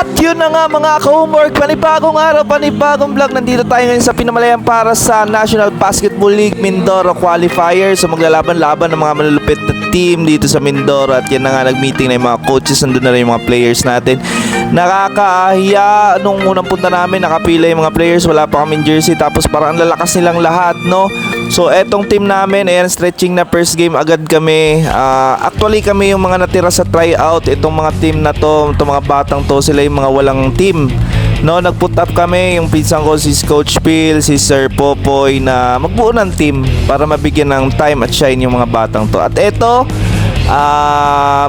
At yun na nga mga ka-homework, panibagong araw, panibagong vlog. Nandito tayo ngayon sa Pinamalayan para sa National Basketball League Mindoro Qualifier. So maglalaban-laban ng mga malulupit na team dito sa Mindoro. At yan na nga, nag-meeting na yung mga coaches, nandun na rin yung mga players natin. Nakakahiya, nung unang punta namin, nakapila yung mga players, wala pa kaming jersey. Tapos parang ang lalakas nilang lahat, no? So etong team namin, ayan, stretching na first game agad kami. Actually kami yung mga natira sa tryout. Itong mga team na to, itong mga batang to, sila yung mga walang team, no? Nag-put up kami, yung pinsan ko si Coach Phil, si Sir Popoy, na magbuo ng team para mabigyan ng time at shine yung mga batang to. At eto,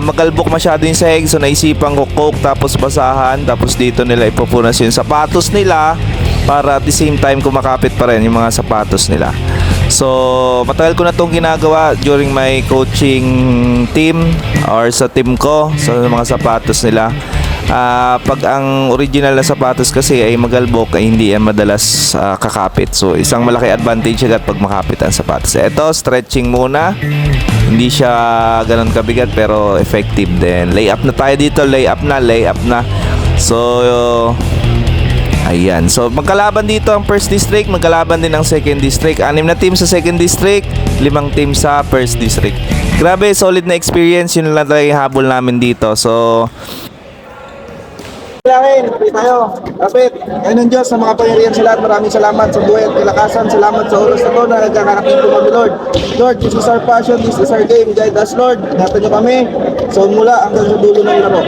magalbok masyado yung sahig, so naisipan ko coke tapos basahan, tapos dito nila ipupunas yung sapatos nila para at the same time kumakapit pa rin yung mga sapatos nila. So matagal ko na itong ginagawa during my coaching team or sa team ko, sa mga sapatos nila. Pag ang original na sapatos kasi ay magalbok, ay hindi yan madalas kakapit. So isang malaki advantage agad pag makapit ang sapatos. Ito, stretching muna. Hindi siya ganun kabigat pero effective din. Layup na tayo dito, layup na. So ayan. So magkalaban dito ang first district, magkalaban din ang second district. 6 na team sa second district, 5 team sa first district. Grabe, solid na experience. Yun lang talaga yung habol namin dito. So Langin, tayo. Kapit, ngayon ng Diyos sa mga pangyarihan sa lahat. Maraming salamat sa buhay at kalakasan. Salamat sa oras na to na nagkakarating po kami, Lord. Lord, this is our passion, this is our game. Guide us, Lord. Ingatan niyo kami sa mula hanggang sa dulo ng laro.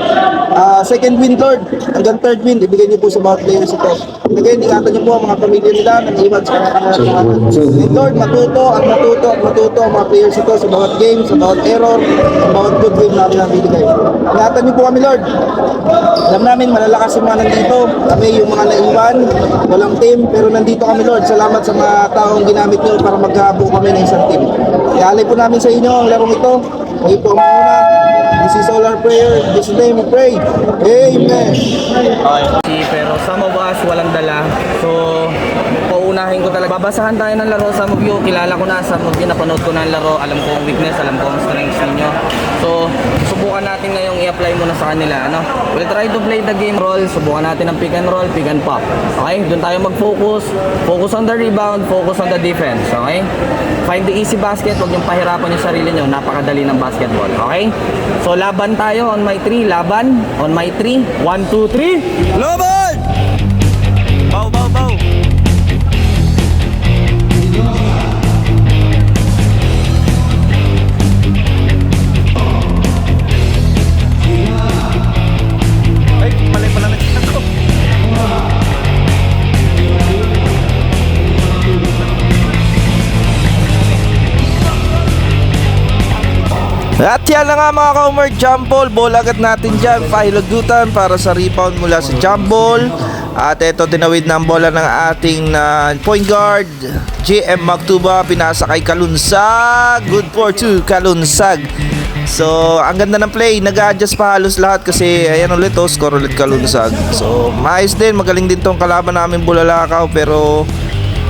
Second win, Lord. Hanggang third win, ibigay niyo po sa bawat players ito. Again, ingatan niyo po ang mga pamilya nila na iwan sa kanilang. And Lord, matuto ang mga players ito sa bawat game, sa bawat error, sa bawat good game namin ang binigay. Ingatan niyo po kami, Lord. Alam namin, malalakas yung mga nandito. Kami yung mga naiwan, walang team, pero nandito kami, Lord. Salamat sa mga taong ginamit nyo para magkabuo kami ng isang team. Ialay po namin sa inyo ang larong ito. Kayo po ang muna. This is all our prayer. In this name we pray. Amen. Pero some of us walang dala. So, paunahin ko talaga. Babasahan tayo ng laro. Some of you, kilala ko na. Some of you, napanood ko na ang laro. Alam ko ang weakness, alam ko ang strengths ninyo. So, subukan natin ngayong i-apply muna sa kanila. Ano? We'll try to play the game roll. Subukan natin ang pick and roll, pick and pop. Okay? Doon tayo mag-focus. Focus on the rebound, focus on the defense. Okay? Find the easy basket. Huwag niyong pahirapan yung sarili nyo. Napakadali ng basketball. Okay? So, laban tayo on my 3. Laban. On my 3. 1, 2, 3. laban! Bow. Ay, mali pala na ako. At yan na nga mga ka-homework, jump ball. Ball agad natin dyan, pahilagutan para sa rebound mula sa jump ball. At ito, tinawid na ang bola ng ating point guard JM Magtuba, pinasa kay Kalunsag. Good for 2, Kalunsag. So ang ganda ng play, nag-adjust pa halos lahat kasi ayan ulit, score ulit Kalunsag. So maayos din, magaling din tong kalaban namin Bulalakaw, pero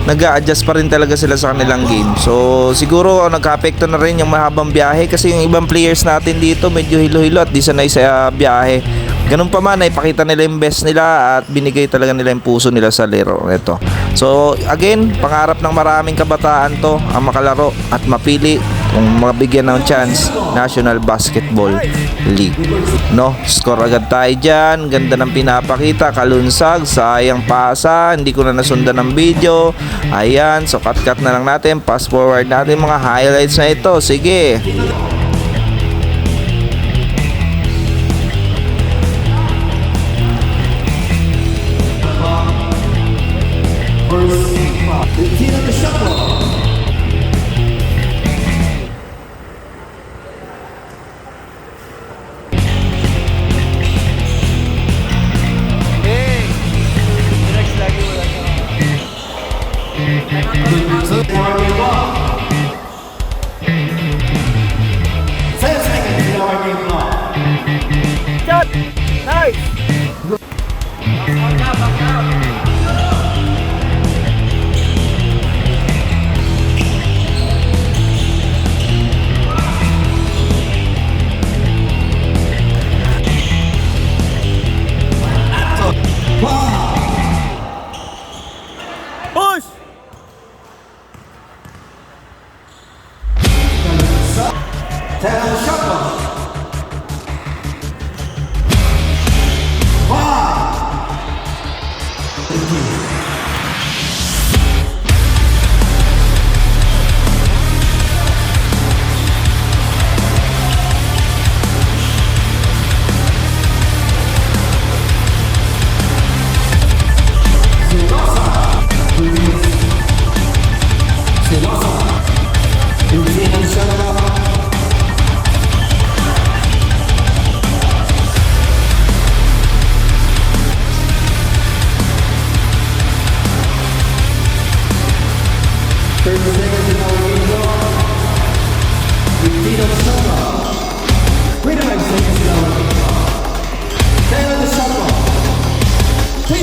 nag-a-adjust pa rin talaga sila sa kanilang game. So siguro nagka-apekto na rin yung mahabang biyahe kasi yung ibang players natin dito medyo hilo-hilo at di sanay sa biyahe. Ganun pa man, ipakita nila yung best nila at binigay talaga nila yung puso nila sa laro ito. So again, pangarap ng maraming kabataan to ang makalaro at mapili kung mabigyan ng chance National Basketball League. No, score agad tayo dyan. Ganda ng pinapakita. Kalunsag, sayang pasa. Hindi ko na nasundan ng video. Ayan, so cut na lang natin. Pass forward natin mga highlights na ito. Sige. Shot! Nice!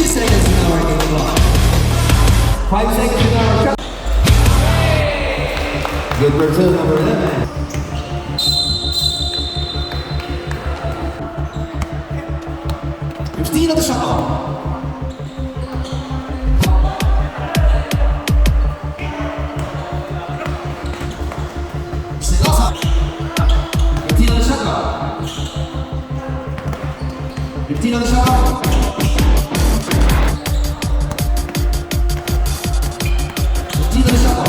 seconds in our game clock. 5 seconds in our shot. Good return, number 11. Christina the shot. Christina the shot. Christina the shot. Christina the shot.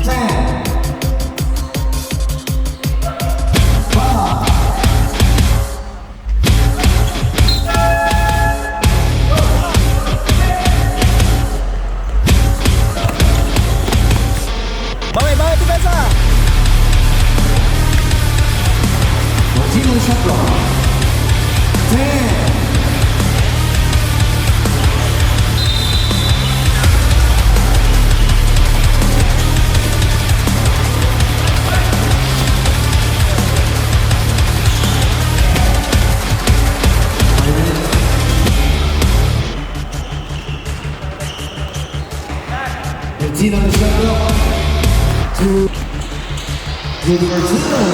10. 5. Bawi, depensa! Christina the shot clock. 10. Christina the shot clock. 2. Good return.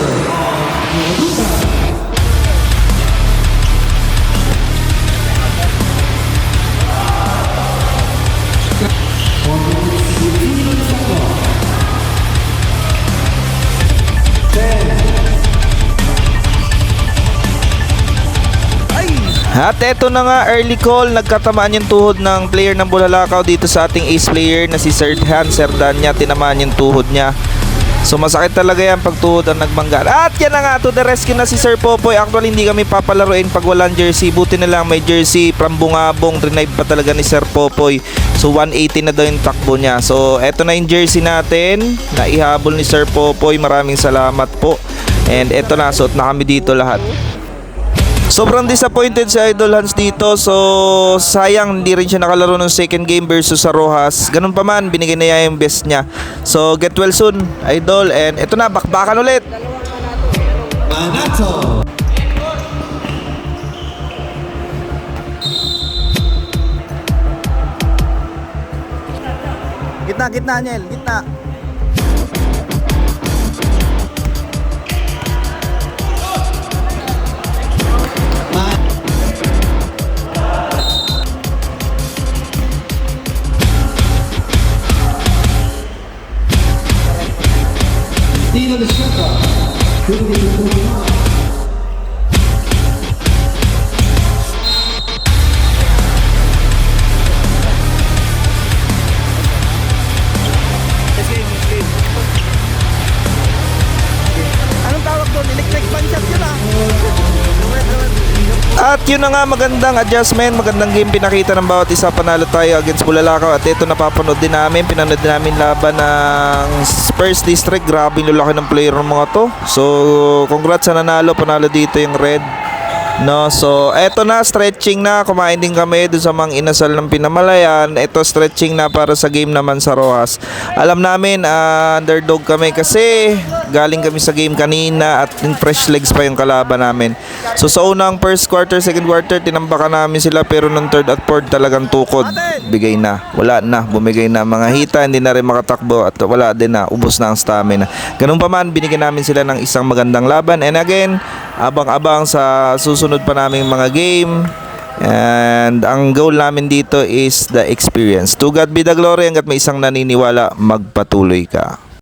At eto na nga, early call, nagkatamaan yung tuhod ng player ng Bulalakaw dito sa ating ace player na si Sir Han Serdanya, tinamaan yung tuhod niya. So masakit talaga yan pag tuhod ang nagmangga. At yan na nga, to the rescue na si Sir Popoy. Actually hindi kami papalaruin pag walang jersey, buti na lang may jersey from Bungabong, drive pa talaga ni Sir Popoy. So 180 na daw yung takbo niya. So eto na yung jersey natin, naihabol ni Sir Popoy, maraming salamat po. And eto na, suot na kami dito lahat. Sobrang disappointed si Idol Hans dito. So sayang hindi rin siya nakalaro ng second game versus sa Rojas. Ganun pa man, binigay na niya yung best niya. So get well soon, Idol. And eto na, bakbakan ulit. Manato. Gitna, Niel, gitna. Christina the shot clock. 2. Anong tawag doon? Electric fan shot yun ah. At yun na nga, magandang adjustment, magandang game pinakita ng bawat isa. Panalo tayo against Bulalakaw. At ito napapanood din namin, pinanood din namin laban ng Spurs District. Grabe yung laki ng player ng mga to. So congrats sa nanalo, panalo dito yung Red. No, so eto na, stretching na, kumain din kami doon sa mga inasal ng Pinamalayan. Eto stretching na para sa game naman sa Rojas. Alam namin underdog kami kasi galing kami sa game kanina at in fresh legs pa yung kalaban namin. So sa unang first quarter, second quarter, tinambakan namin sila, pero nung third at fourth talagang tukod. Bigay na, wala na, bumigay na mga hita, hindi na rin makatakbo at wala din na, ubos na ang stamina. Ganun pa man, binigyan namin sila ng isang magandang laban. And again, abang-abang sa susunod pa naming mga game. And ang goal namin dito is the experience. To God be the glory. Hanggat may isang naniniwala, magpatuloy ka.